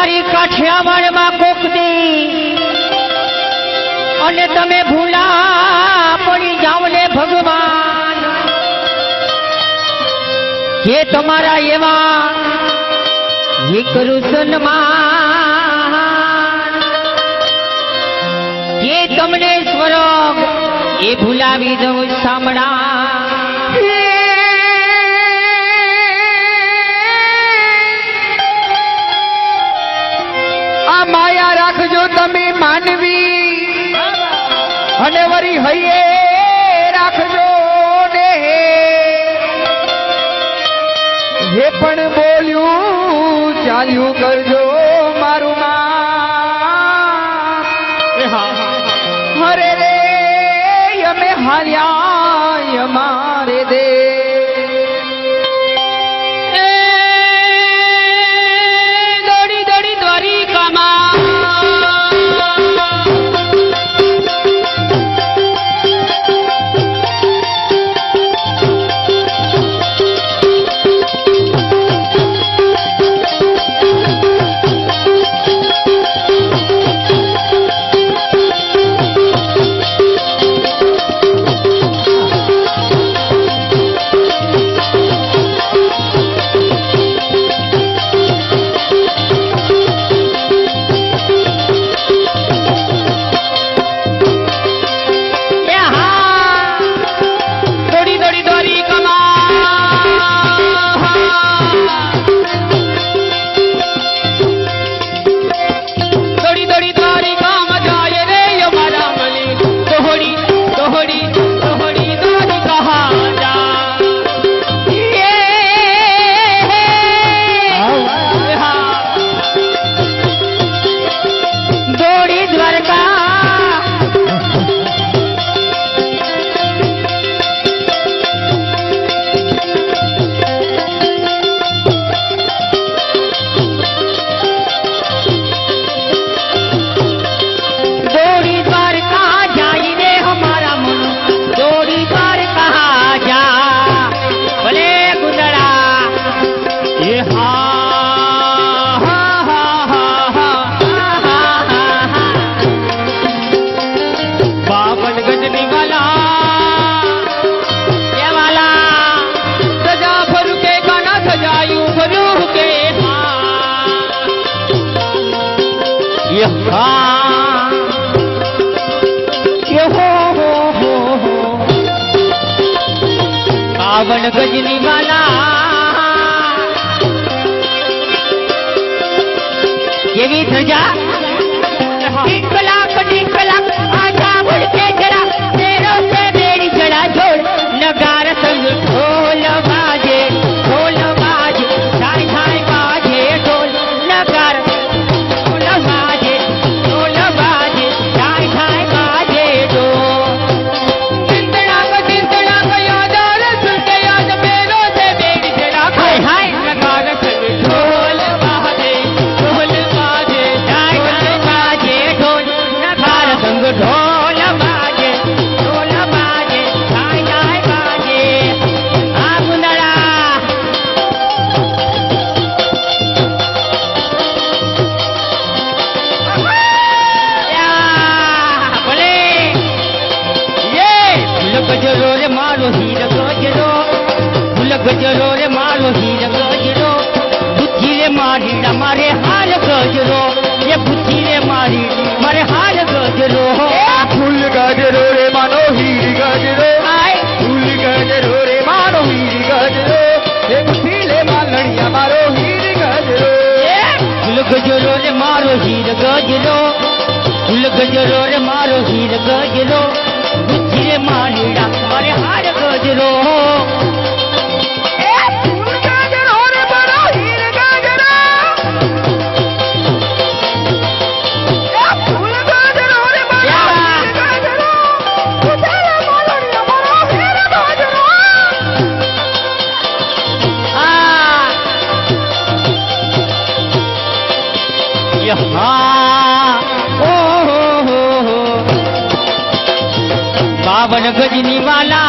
મારી કાઠિયાવાડમાં કોક દી અને તમે ભૂલા પડી જાવ ને ભગવાન જે તમારા એવા એ કરું સન્માન જે તમને સ્વર્ગ એ ભૂલાવી દઉં સામણા માયા રાખજો તમે માનવી અને વરી હૈયે રાખજો ને જે પણ બોલ્યું ચાલ્યું કરજો મારું માં હરે રે અમે હાલ્યા અમારે દે पावन गजनी वाला केवी धजा टिकलाक आजा बढ़के जरा तेरो से मेरी जड़ा जोड़ नगार संग ढोल बाजे ढाई ढाई बाजे ढोल नगार ढोल बाजे ढाई ढाई बाजे ढोल गजरो रे मारो हीर गजरो बुद्धि रे मारी मारे हाल गजरो ये बुद्धि रे मारी मारे हाल गजरो फूल गजरो रे मानो हीर गजरो फूल गजरो रे मानो हीर गजरो ये बुद्धि रे मालणिया मारो हीर गजरो फूल गजरो रे मारो हीर गजरो फूल गजरो रे मारो हीर गजरो बुद्धि रे मारीड़ा मारे हाल गजरो पावन गजनी वाला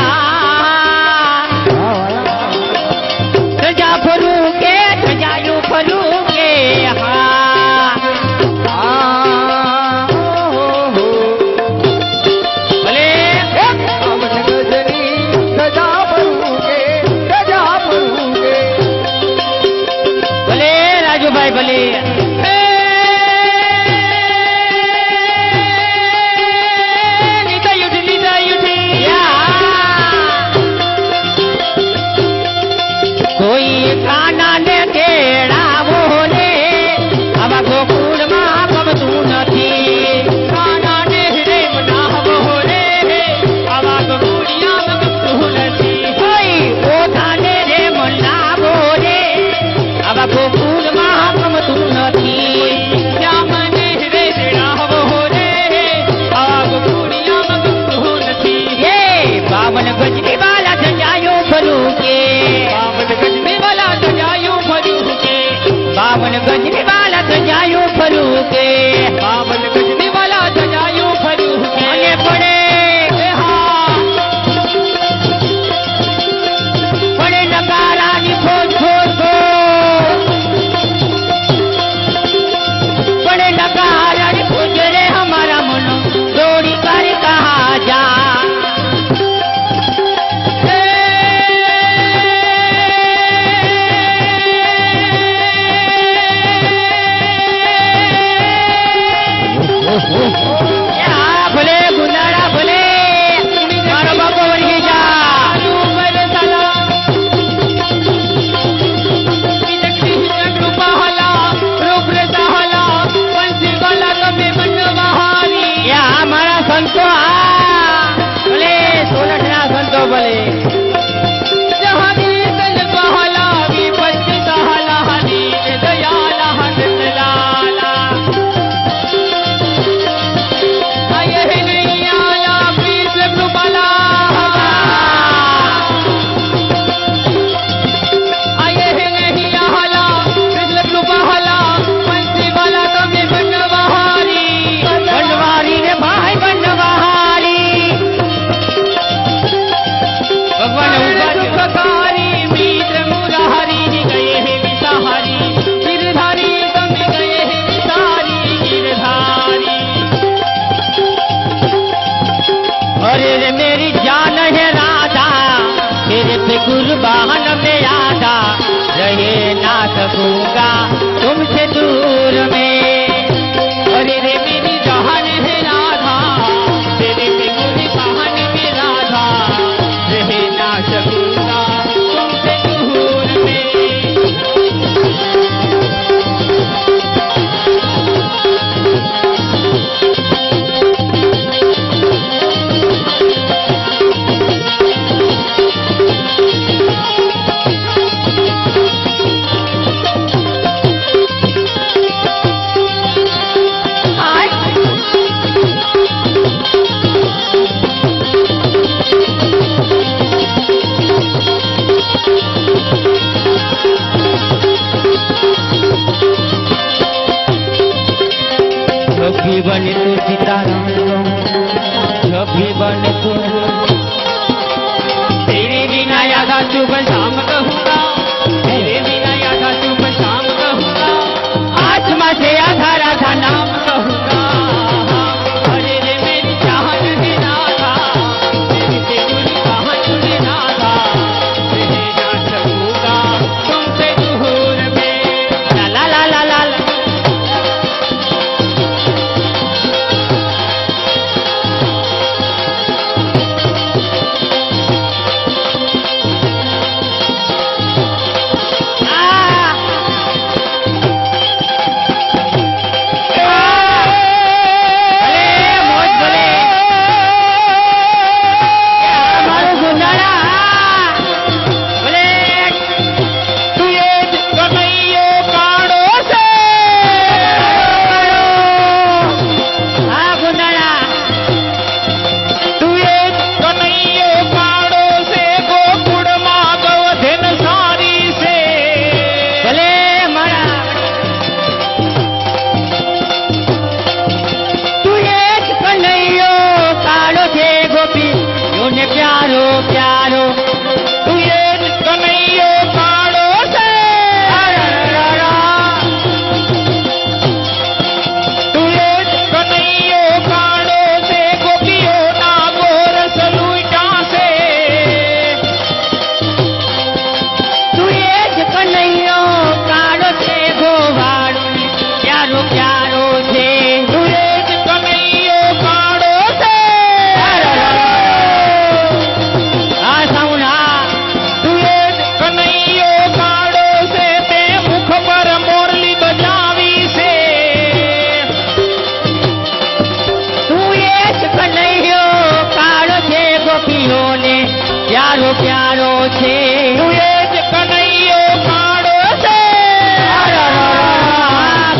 મારો પ્યારો છે તું એ જ કનૈયો કાળો છે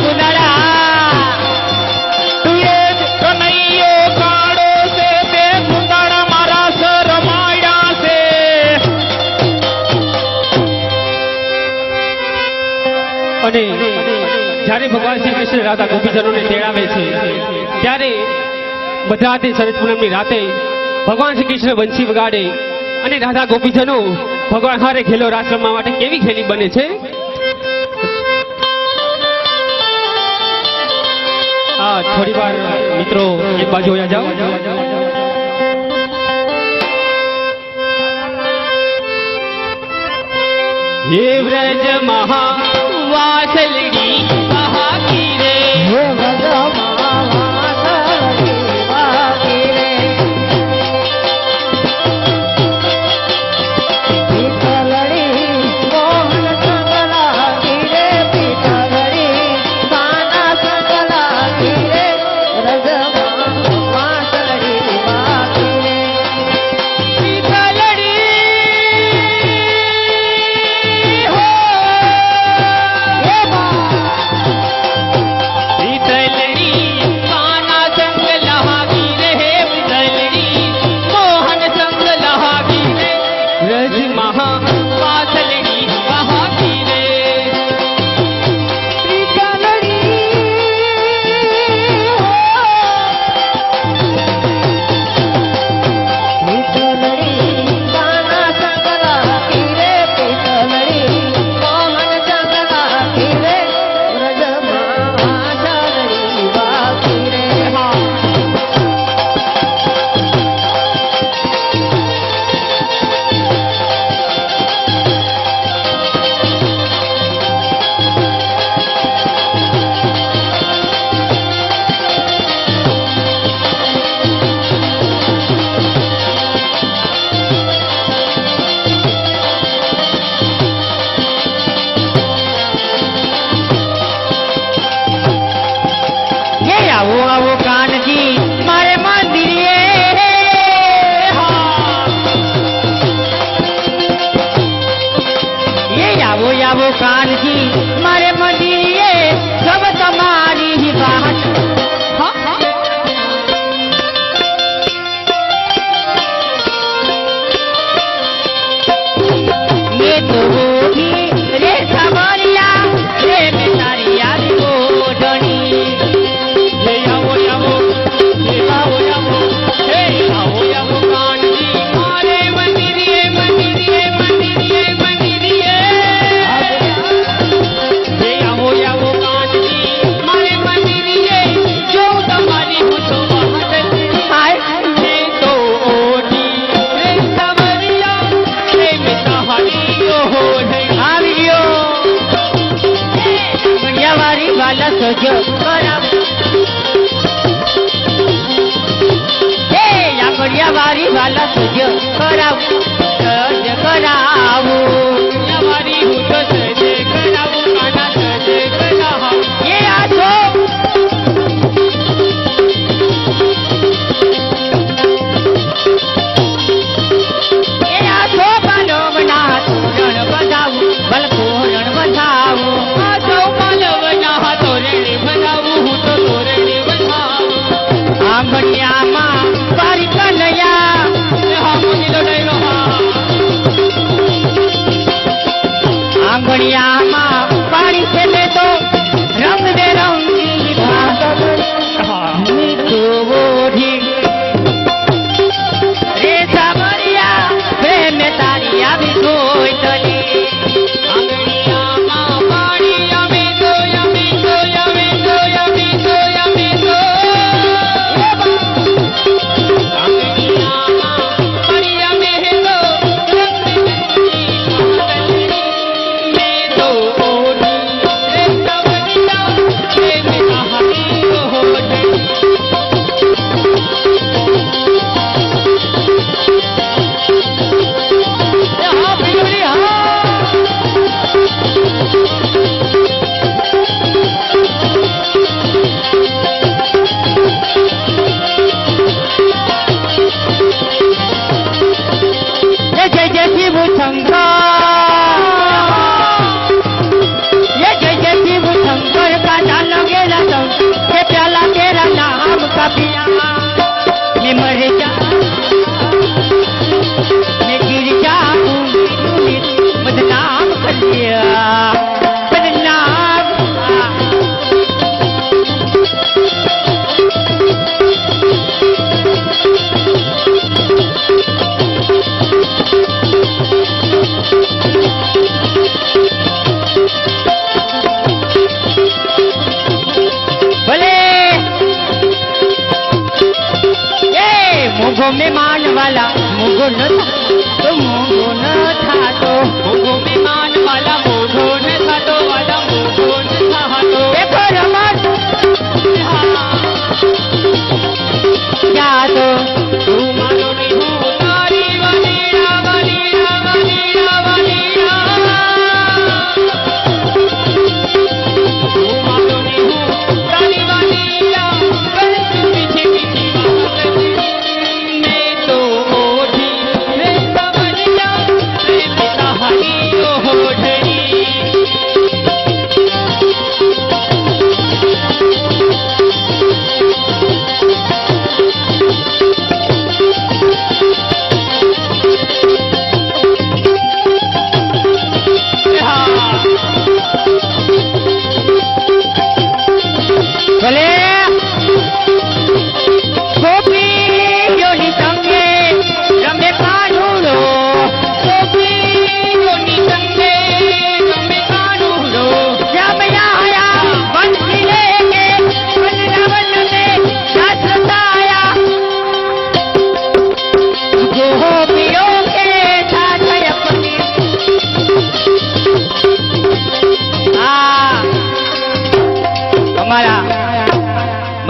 કુંદડા તું એ જ કનૈયો કાળો છે તે કુંદડા મારા શરમાયા છે અને જ્યારે ભગવાન શ્રી કૃષ્ણ રાધા ગોપીજનોને તેડાવે છે ત્યારે બધા તે શરદ પૂનમની રાતે ભગવાન શ્રી કૃષ્ણ બંસી વગાડે અને રાધા ગોપીજનો ભગવાન હારે ખેલો રાસ રમવા માટે કેવી ખેલી બને છે થોડી વાર મિત્રો એક બાજુ હોયા જાઓ હે વ્રજ મહા વાસલડી મહાકી રે આવો આવો કાનજી મારે મંદિરે આવો આવો કાનજી મારે મંદિરે સબ તમારી વાત ये तो होगी रे खबरिया रे में तारी याद गोडनी આવો આવો હે આવો આવો કાનજી મારે મંદિરે મંદિરે મંદિરે મંદિરે હે આવો આવો કાનજી મારે મંદિરે જો તમારી હું તો મહાદલ હે તો ઓડી રે સવરિયા રે મે સહારી હો હે આવ્યો बढ़िया वारी वाला सोजो करा बढ़िया वारी वाला तुझे करावू सज करावू बढ़िया वारी हूँ तो सजे करावू काना सजे करावू ये आजो ये आजो बालो बना तोरण बजावू बलकोरण बजावू आजो बालो बना तोरण बजावू हूँ तो तोरण बजावू आंगणिया मां बारी कलया हाँ मुझे तो नहीं रहा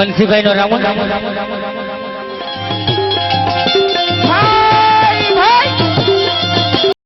બંસીભાઈનો રાઉન્ડ